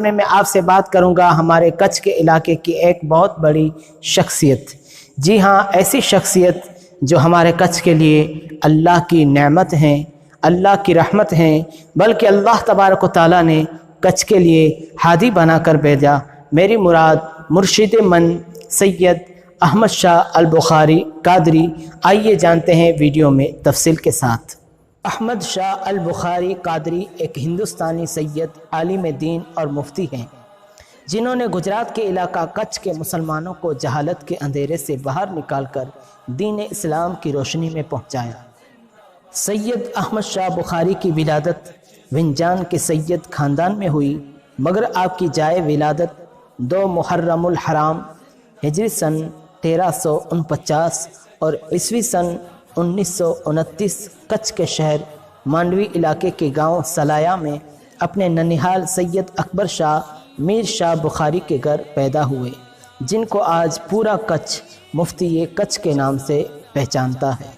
میں آپ سے بات کروں گا ہمارے کچھ کے علاقے کی ایک بہت بڑی شخصیت. جی ہاں، ایسی شخصیت جو ہمارے کچھ کے لیے اللہ کی نعمت ہیں، اللہ کی رحمت ہیں، بلکہ اللہ تبارک و تعالیٰ نے کچھ کے لیے ہادی بنا کر بھیجا. میری مراد مرشد من سید احمد شاہ البخاری قادری. آئیے جانتے ہیں ویڈیو میں تفصیل کے ساتھ. احمد شاہ البخاری قادری ایک ہندوستانی سید، عالم دین اور مفتی ہیں جنہوں نے گجرات کے علاقہ کچھ کے مسلمانوں کو جہالت کے اندھیرے سے باہر نکال کر دین اسلام کی روشنی میں پہنچایا. سید احمد شاہ بخاری کی ولادت ونجان کے سید خاندان میں ہوئی، مگر آپ کی جائے ولادت 2 محرم الحرام ہجری سن 1349 اور عیسوی سن 1929 کچھ کے شہر مانڈوی علاقے کے گاؤں سلایا میں اپنے ننیحال سید اکبر شاہ میر شاہ بخاری کے گھر پیدا ہوئے، جن کو آج پورا کچھ مفتی کچھ کے نام سے پہچانتا ہے.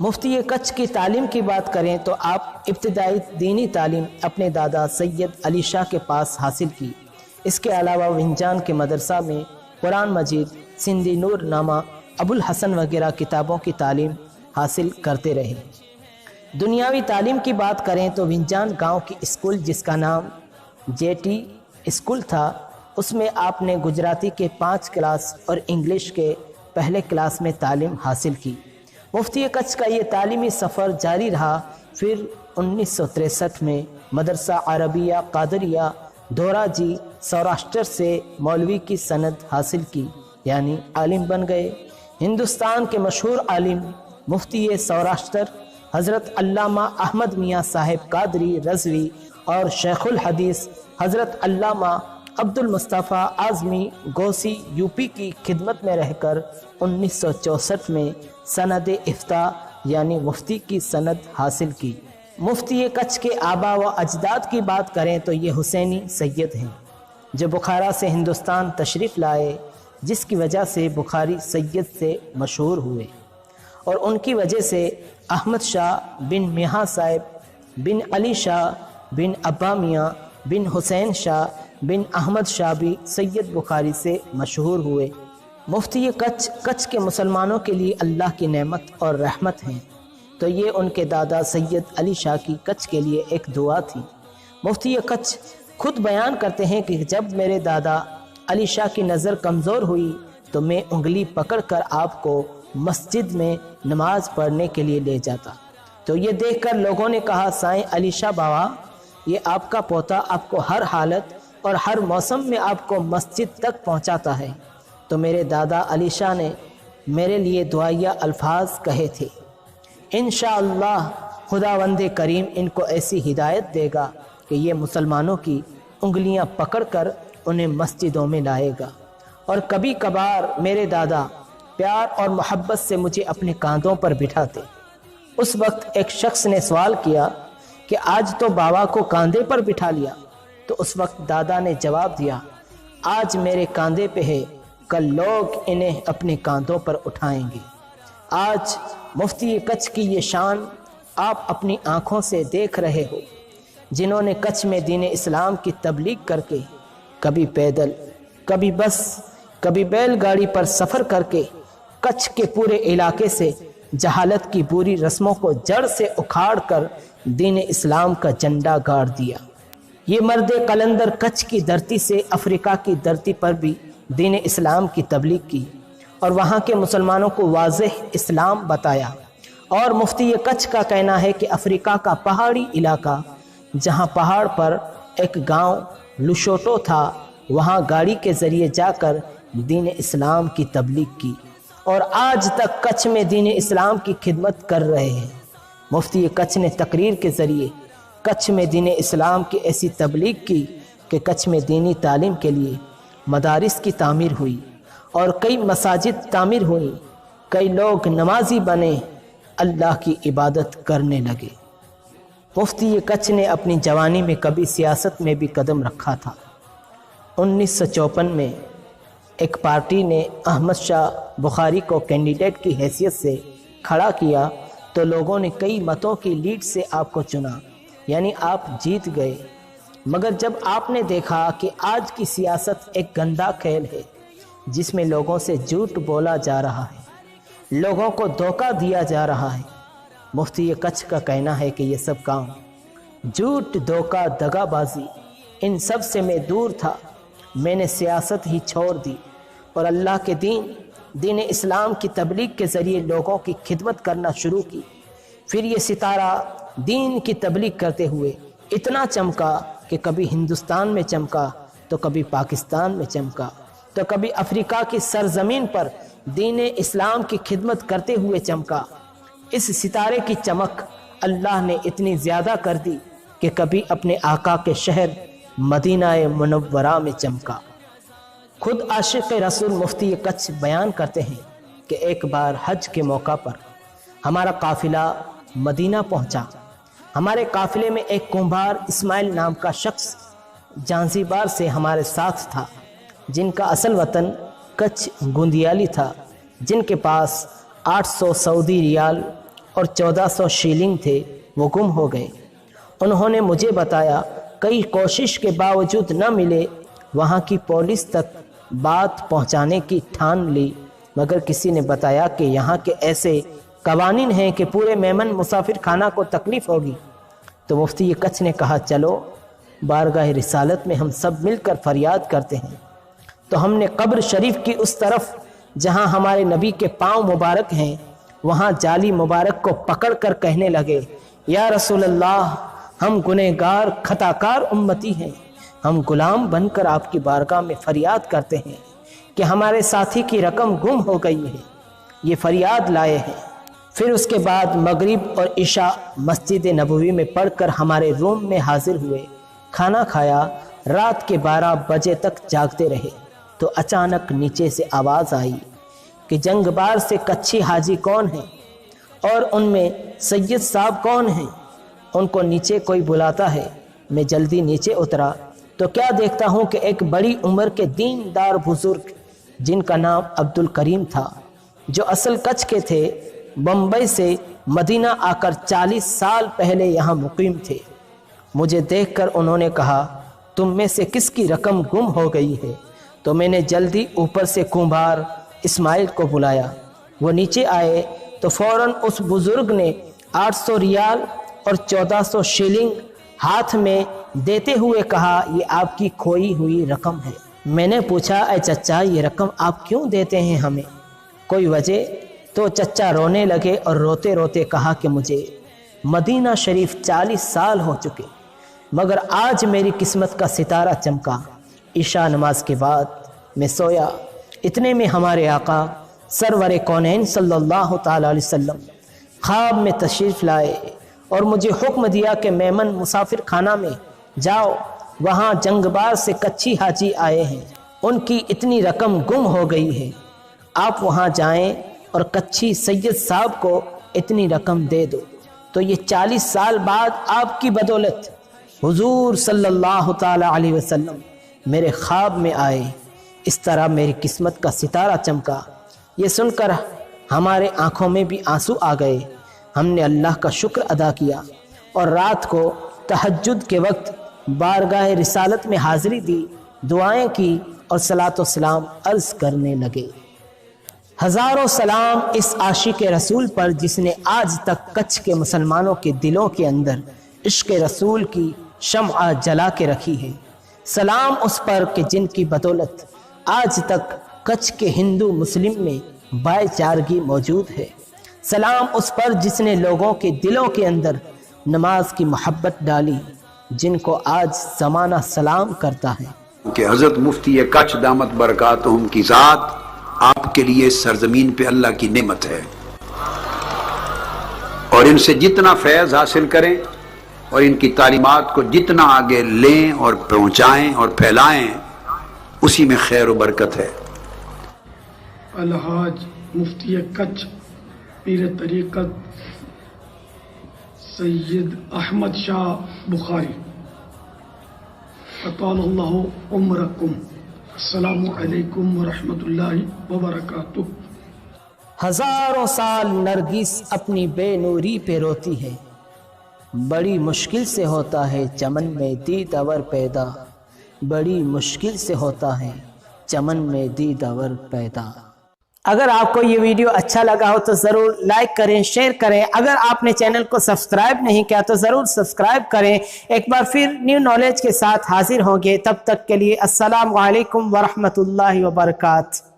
مفتی کچھ کی تعلیم کی بات کریں تو آپ ابتدائی دینی تعلیم اپنے دادا سید علی شاہ کے پاس حاصل کی. اس کے علاوہ ونجان کے مدرسہ میں قرآن مجید، سندھی نور نامہ، ابو الحسن وغیرہ کتابوں کی تعلیم حاصل کرتے رہے. دنیاوی تعلیم کی بات کریں تو ونجان گاؤں کی اسکول جس کا نام JT اسکول تھا، اس میں آپ نے گجراتی کے 5 کلاس اور انگلش کے پہلے کلاس میں تعلیم حاصل کی. مفتی کچھ کا یہ تعلیمی سفر جاری رہا. پھر 1963 میں مدرسہ عربیہ قادریہ دھوراجی سوراشٹر سے مولوی کی سند حاصل کی، یعنی عالم بن گئے. ہندوستان کے مشہور عالم مفتی سوراشٹر حضرت علامہ احمد میاں صاحب قادری رضوی اور شیخ الحدیث حضرت علامہ عبد المصطفیٰ اعظمی گوسی UP کی خدمت میں رہ کر 1964 میں سند افتاء یعنی مفتی کی سند حاصل کی. مفتی کچھ کے آبا و اجداد کی بات کریں تو یہ حسینی سید ہیں جو بخارا سے ہندوستان تشریف لائے، جس کی وجہ سے بخاری سید سے مشہور ہوئے، اور ان کی وجہ سے احمد شاہ بن میاں صاحب بن علی شاہ بن ابا میاں بن حسین شاہ بن احمد شاہ بھی سید بخاری سے مشہور ہوئے. مفتی کچھ کے مسلمانوں کے لیے اللہ کی نعمت اور رحمت ہیں، تو یہ ان کے دادا سید علی شاہ کی کچھ کے لیے ایک دعا تھی. مفتی کچھ خود بیان کرتے ہیں کہ جب میرے دادا علی شاہ کی نظر کمزور ہوئی تو میں انگلی پکڑ کر آپ کو مسجد میں نماز پڑھنے کے لیے لے جاتا. تو یہ دیکھ کر لوگوں نے کہا، سائیں علی شاہ بابا، یہ آپ کا پوتا آپ کو ہر حالت اور ہر موسم میں آپ کو مسجد تک پہنچاتا ہے. تو میرے دادا علی شاہ نے میرے لیے دعائیہ الفاظ کہے تھے، انشاءاللہ خداوند کریم ان کو ایسی ہدایت دے گا کہ یہ مسلمانوں کی انگلیاں پکڑ کر انہیں مسجدوں میں لائے گا. اور کبھی کبھار میرے دادا پیار اور محبت سے مجھے اپنے کاندھوں پر بٹھاتے. اس وقت ایک شخص نے سوال کیا کہ آج تو بابا کو کاندھے پر بٹھا لیا. تو اس وقت دادا نے جواب دیا، آج میرے کاندھے پہ ہے، کل لوگ انہیں اپنے کاندھوں پر اٹھائیں گے. آج مفتی کچھ کی یہ شان آپ اپنی آنکھوں سے دیکھ رہے ہو، جنہوں نے کچھ میں دین اسلام کی تبلیغ کر کے کبھی پیدل، کبھی بس، کبھی بیل گاڑی پر سفر کر کے کچھ کے پورے علاقے سے جہالت کی بری رسموں کو جڑ سے اکھاڑ کر دین اسلام کا جھنڈا گاڑ دیا. یہ مرد قلندر کچھ کی دھرتی سے افریقہ کی دھرتی پر بھی دین اسلام کی تبلیغ کی اور وہاں کے مسلمانوں کو واضح اسلام بتایا. اور مفتی کچھ کا کہنا ہے کہ افریقہ کا پہاڑی علاقہ جہاں پہاڑ پر ایک گاؤں لوشوٹو تھا، وہاں گاڑی کے ذریعے جا کر دین اسلام کی تبلیغ کی اور آج تک کچھ میں دین اسلام کی خدمت کر رہے ہیں. مفتی کچھ نے تقریر کے ذریعے کچھ میں دین اسلام کی ایسی تبلیغ کی کہ کچھ میں دینی تعلیم کے لیے مدارس کی تعمیر ہوئی اور کئی مساجد تعمیر ہوئیں. کئی لوگ نمازی بنے، اللہ کی عبادت کرنے لگے. مفتی کچھ نے اپنی جوانی میں کبھی سیاست میں بھی قدم رکھا تھا. 1954 میں ایک پارٹی نے احمد شاہ بخاری کو کینڈیڈیٹ کی حیثیت سے کھڑا کیا تو لوگوں نے کئی متوں کی لیڈ سے آپ کو چنا، یعنی آپ جیت گئے. مگر جب آپ نے دیکھا کہ آج کی سیاست ایک گندا کھیل ہے جس میں لوگوں سے جھوٹ بولا جا رہا ہے، لوگوں کو دھوکہ دیا جا رہا ہے، مفتی کچھ کا کہنا ہے کہ یہ سب کام جھوٹ، دھوکہ، دغا بازی، ان سب سے میں دور تھا۔ میں نے سیاست ہی چھوڑ دی اور اللہ کے دین اسلام کی تبلیغ کے ذریعے لوگوں کی خدمت کرنا شروع کی۔ پھر یہ ستارہ دین کی تبلیغ کرتے ہوئے اتنا چمکا کہ کبھی ہندوستان میں چمکا تو کبھی پاکستان میں چمکا تو کبھی افریقہ کی سرزمین پر دین اسلام کی خدمت کرتے ہوئے چمکا۔ اس ستارے کی چمک اللہ نے اتنی زیادہ کر دی کہ کبھی اپنے آقا کے شہر مدینہ منورہ میں چمکا۔ خود عاشق رسول مفتی کچھ بیان کرتے ہیں کہ ایک بار حج کے موقع پر ہمارا قافلہ مدینہ پہنچا۔ ہمارے قافلے میں ایک کمبھار اسماعیل نام کا شخص جانزیبار سے ہمارے ساتھ تھا، جن کا اصل وطن کچھ گوندیالی تھا، جن کے پاس 800 سعودی ریال اور 1400 شیلنگ تھے، وہ گم ہو گئے۔ انہوں نے مجھے بتایا کئی کوشش کے باوجود نہ ملے، وہاں کی پولیس تک بات پہنچانے کی ٹھان لی، مگر کسی نے بتایا کہ یہاں کے ایسے قوانین ہیں کہ پورے میمن مسافر خانہ کو تکلیف ہوگی۔ تو مفتی کچھ نے کہا چلو بارگاہ رسالت میں ہم سب مل کر فریاد کرتے ہیں۔ تو ہم نے قبر شریف کی اس طرف جہاں ہمارے نبی کے پاؤں مبارک ہیں وہاں جالی مبارک کو پکڑ کر کہنے لگے، یا رسول اللہ، ہم گنہگار خطاکار امتی ہیں، ہم غلام بن کر آپ کی بارگاہ میں فریاد کرتے ہیں کہ ہمارے ساتھی کی رقم گم ہو گئی ہے، یہ فریاد لائے ہیں۔ پھر اس کے بعد مغرب اور عشاء مسجد نبوی میں پڑھ کر ہمارے روم میں حاضر ہوئے، کھانا کھایا، رات کے 12 بجے تک جاگتے رہے۔ تو اچانک نیچے سے آواز آئی کہ جنگ بار سے کچھی حاجی کون ہیں اور ان میں سید صاحب کون ہیں؟ ان کو نیچے کوئی بلاتا ہے۔ میں جلدی نیچے اترا تو کیا دیکھتا ہوں کہ ایک بڑی عمر کے دیندار بزرگ جن کا نام عبد الکریم تھا، جو اصل کچھ کے تھے، بمبئی سے مدینہ آ کر 40 سال پہلے یہاں مقیم تھے۔ مجھے دیکھ کر انہوں نے کہا تم میں سے کس کی رقم گم ہو گئی ہے؟ تو میں نے جلدی اوپر سے کمبھار اسماعیل کو بلایا۔ وہ نیچے آئے تو فوراً اس بزرگ نے 800 ریال اور 1400 شیلنگ ہاتھ میں دیتے ہوئے کہا یہ آپ کی کھوئی ہوئی رقم ہے۔ میں نے پوچھا اے چچا یہ رقم آپ کیوں دیتے ہیں ہمیں، کوئی وجہ؟ تو چچا رونے لگے اور روتے روتے کہا کہ مجھے مدینہ شریف 40 سال ہو چکے، مگر آج میری قسمت کا ستارہ چمکا۔ عشاء نماز کے بعد میں سویا، اتنے میں ہمارے آقا سرور کونین صلی اللہ تعالی علیہ وسلم خواب میں تشریف لائے اور مجھے حکم دیا کہ میمن مسافر خانہ میں جاؤ، وہاں جنگ بار سے کچھی حاجی آئے ہیں، ان کی اتنی رقم گم ہو گئی ہے، آپ وہاں جائیں اور کچھی سید صاحب کو اتنی رقم دے دو۔ تو یہ 40 سال بعد آپ کی بدولت حضور صلی اللہ تعالی علیہ وسلم میرے خواب میں آئے، اس طرح میری قسمت کا ستارہ چمکا۔ یہ سن کر ہمارے آنکھوں میں بھی آنسو آ گئے۔ ہم نے اللہ کا شکر ادا کیا اور رات کو تہجد کے وقت بارگاہ رسالت میں حاضری دی، دعائیں کی اور صلاۃ و سلام عرض کرنے لگے۔ ہزاروں سلام اس عاشق رسول پر جس نے آج تک کچھ کے مسلمانوں کے دلوں کے اندر عشق رسول کی شمع جلا کے رکھی ہے۔ سلام اس پر کہ جن کی بدولت آج تک کچھ کے ہندو مسلم میں بھائی چارگی موجود ہے۔ سلام اس پر جس نے لوگوں کے دلوں کے اندر نماز کی محبت ڈالی، جن کو آج زمانہ سلام کرتا ہے۔ کہ حضرت مفتی کچھ دامت برکاتہم کی ذات آپ کے لیے سرزمین پہ اللہ کی نعمت ہے، اور ان سے جتنا فیض حاصل کریں اور ان کی تعلیمات کو جتنا آگے لیں اور پہنچائیں اور پھیلائیں، اسی میں خیر و برکت ہے۔ الحاج مفتی کچھ پیر طریقت سید احمد شاہ بخاری اطال اللہ عمرکم، السلام علیکم ورحمۃ اللہ وبرکاتہ۔ ہزاروں سال نرگس اپنی بے نوری پہ روتی ہے، بڑی مشکل سے ہوتا ہے چمن میں دیدور پیدا، بڑی مشکل سے ہوتا ہے چمن میں دیدور پیدا۔ اگر آپ کو یہ ویڈیو اچھا لگا ہو تو ضرور لائک کریں، شیئر کریں۔ اگر آپ نے چینل کو سبسکرائب نہیں کیا تو ضرور سبسکرائب کریں۔ ایک بار پھر نیو نالج کے ساتھ حاضر ہوں گے، تب تک کے لیے السلام علیکم ورحمۃ اللہ وبرکاتہ۔